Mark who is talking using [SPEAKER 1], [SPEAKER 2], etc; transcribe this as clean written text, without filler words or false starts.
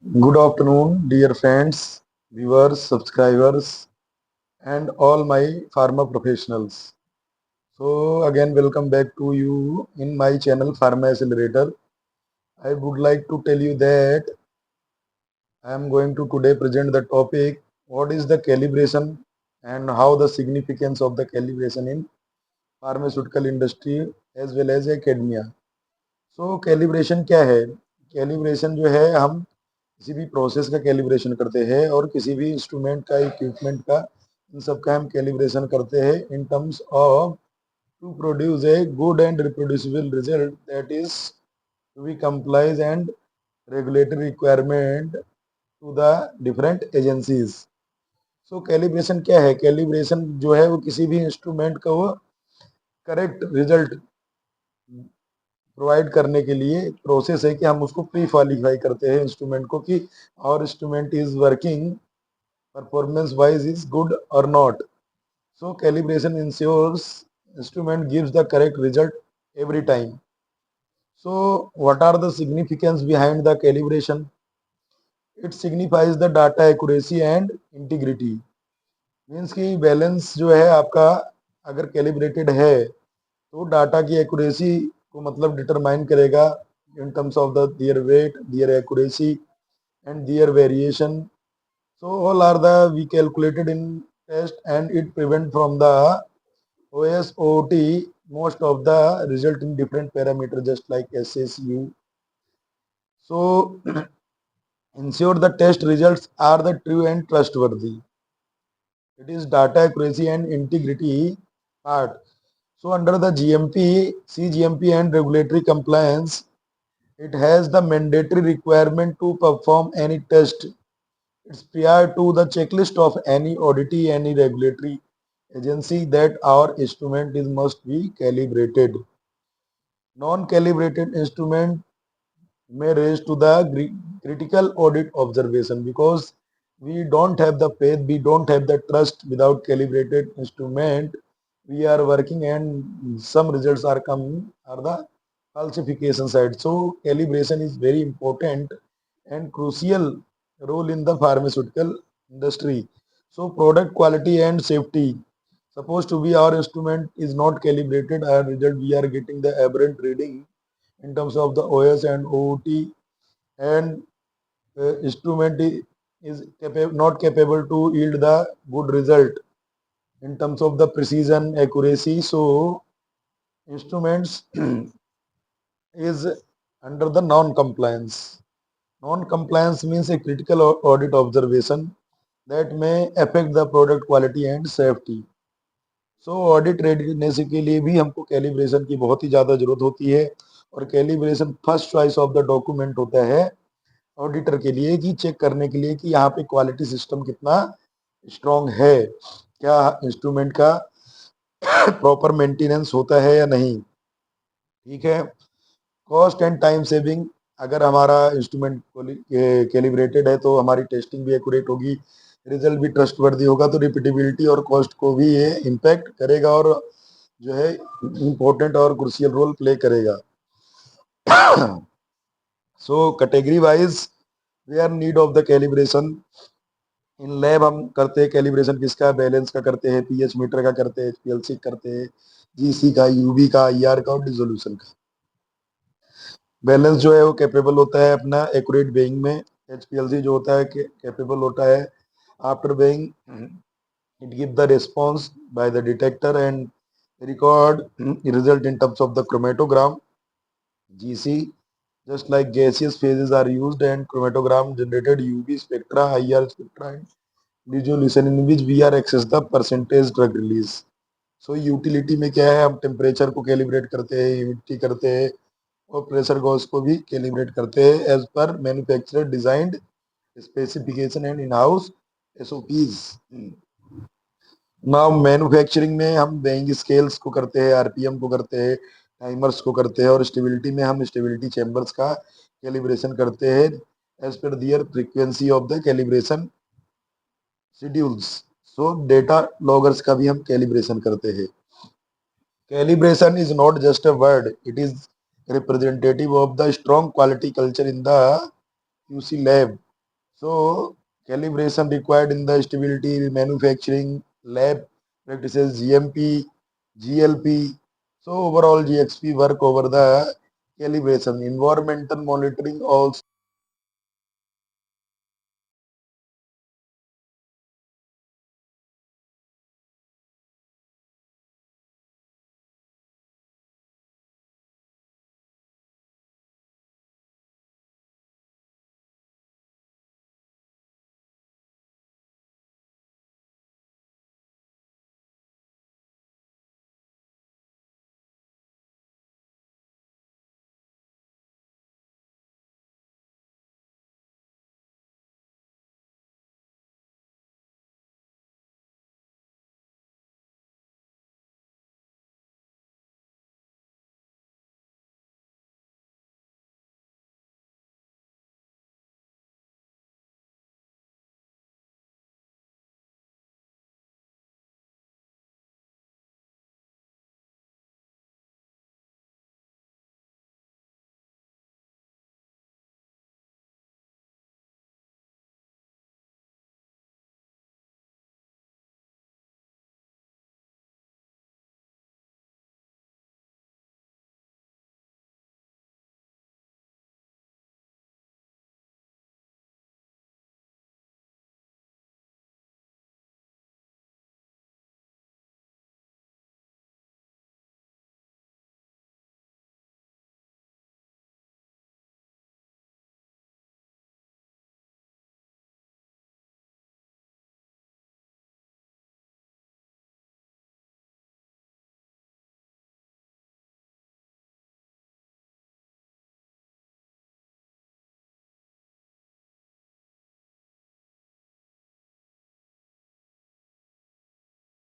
[SPEAKER 1] Good afternoon, dear friends, viewers, subscribers, and all my pharma professionals. So, again, welcome back to you in my channel Pharma Accelerator. I would like to tell you that I am going to today present the topic what is the calibration and how the significance of the calibration in pharmaceutical industry as well as academia. So, calibration क्या है? Calibration जो है हम किसी भी process का calibration करते हैं और किसी भी इंस्ट्रूमेंट का इक्विपमेंट का इन सब का हम कैलिब्रेशन करते हैं in terms of to produce a good and reproducible result that is to be complies and regulatory requirement to the different agencies. So calibration क्या है? कैलिब्रेशन जो है वो किसी भी इंस्ट्रूमेंट का वो करेक्ट रिजल्ट प्रोवाइड करने के लिए प्रोसेस है कि हम उसको प्री क्वालिफाई करते हैं इंस्ट्रूमेंट को कि और instrument is working performance wise is good or not. So calibration ensures instrument gives the correct result every time. So what are the significance behind the calibration? It signifies the data accuracy and integrity. Means कि balance जो है आपका अगर calibrated है तो data की accuracy को मतलब डिटरमाइन करेगा in terms of the their weight, their accuracy and their variation. So all are the we calculated in test and it prevent from the OSOT most of the result in different parameter just like SSU. So ensure the test results are the true and trustworthy. It is data accuracy and integrity part. So under the GMP, CGMP and regulatory compliance, it has the mandatory requirement to perform any test. It's prior to the checklist of any auditee, any regulatory agency that our instrument is must be calibrated. Non-calibrated instrument may raise to the critical audit observation because we don't have the faith, we don't have the trust without calibrated instrument. We are working and some results are coming are the falsification side. So calibration is very important and crucial role in the pharmaceutical industry. So product quality and safety. Supposed to be our instrument is not calibrated, our result we are getting the aberrant reading in terms of the OS and OOT and instrument is not capable to yield the good result in terms of the precision accuracy. So instruments is under the non-compliance. Non-compliance means a critical audit observation that may affect the product quality and safety. So audit readiness के लिए भी हमको calibration की बहुत ही ज़्यादा जरूरत होती है और calibration first choice of the document होता है ऑडिटर के लिए कि चेक करने के लिए कि यहाँ पे क्वालिटी सिस्टम कितना स्ट्रांग है, क्या इंस्ट्रूमेंट का प्रॉपर मेंटेनेंस होता है या नहीं. ठीक है. Cost and time saving. अगर हमारा इंस्ट्रूमेंट कैलिब्रेटेड है तो हमारी टेस्टिंग भी एक्यूरेट होगी, रिजल्ट भी ट्रस्टवर्दी होगा, तो रिपीटेबिलिटी और कॉस्ट को भी ये इम्पैक्ट करेगा और जो है इम्पोर्टेंट और क्रुशियल रोल प्ले करेगा. So category wise we are need of the calibration. In lab हम करते हैं कैलिब्रेशन किसका? बैलेंस का करते हैं, पीएच मीटर का करते हैं, एचपीएलसी करते हैं, जीसी का, यूवी का, आईआर का और डिसोल्यूशन का. बैलेंस जो है वो कैपेबल होता है अपना एक्यूरेट वेइंग में. एचपीएलसी जो होता है कैपेबल होता है after weighing it give the response by the detector and record result in terms of the chromatogram. GC, just like gaseous phases are used and chromatogram generated UV spectra, IR spectra and resolution in which we are access the percentage drug release. So utility में क्या है? हम temperature को calibrate करते हैं, humidity करते हैं और प्रेशर गॉज को भी कैलिब्रेट करते हैं as per manufacturer designed specification and in house SOPs. ना मैन्युफैक्चरिंग में हम वेइंग स्केल्स को करते हैं, आरपीएम को करते हैं, टाइमर्स को करते हैं और स्टेबिलिटी में हम स्टेबिलिटी चैम्बर्स का कैलिब्रेशन करते हैं as per their frequency of the calibration schedules. So data loggers का भी हम कैलिब्रेशन करते हैं. Calibration is not just a word, it is representative of the strong quality culture in the QC lab. So calibration required in the stability manufacturing lab practices GMP, GLP. So overall GXP work over the calibration. Environmental monitoring also